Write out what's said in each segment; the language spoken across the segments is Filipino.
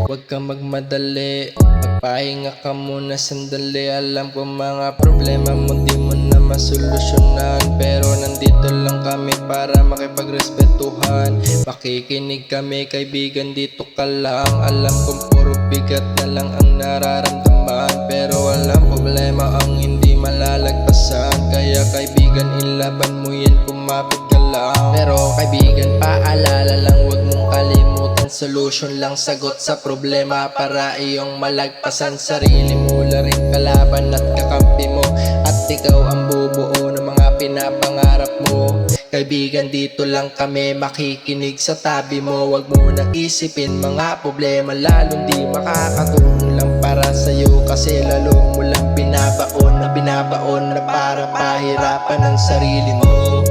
Huwag kang magmadali, magpahinga ka muna sandali. Alam ko mga problema mo di mo na masolusyonan, pero nandito lang kami para makipagrespetuhan. Makikinig kami kaibigan, dito ka lang. Alam kong puro bigat na lang ang nararamdaman, pero walang problema ang hindi malalagpasan. Kaya kaibigan, ilaban mo yan, kumapit ka lang. Pero kaibigan, paalala lang, huwag mong kalimutan, solution lang sagot sa problema para iyong malagpasan. Sarili mo la rin kalaban at kakampi mo, at ikaw ang bubuo ng mga pinapangarap mo. Kaibigan, dito lang kami makikinig sa tabi mo. Huwag mo nang isipin mga problema, lalong di makakatulong lang para sa'yo, kasi lalo mo lang binabaon na para pahirapan ang sarili mo.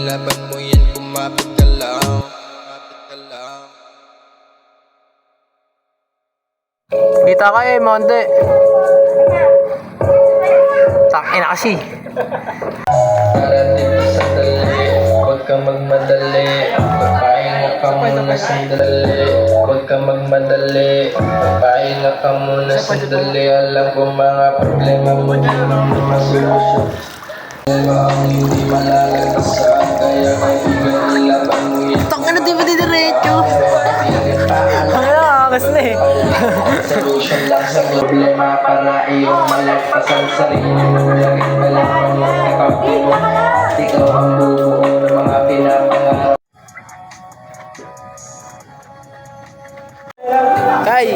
Laban mo yan, kumapit ka lang. Kita ka Monte. Takin na kasi. Para dito sandali, huwag kang magmadali, magpahinga ka muna sandali. Huwag kang magmadali, magpahinga ka muna sandali. Alam ko mga problema mo di mo na masolusyon, ang hindi malalagpasan. Kaya kaibigan, ilaban mo yan. Takin na di ba didiretso? Kasi na solution lang sa problema para iyong malagpasan. Sarili mo lang kailangan mo kakampi mo, ikaw ang bubuo ng mga pinapangarap. Kai!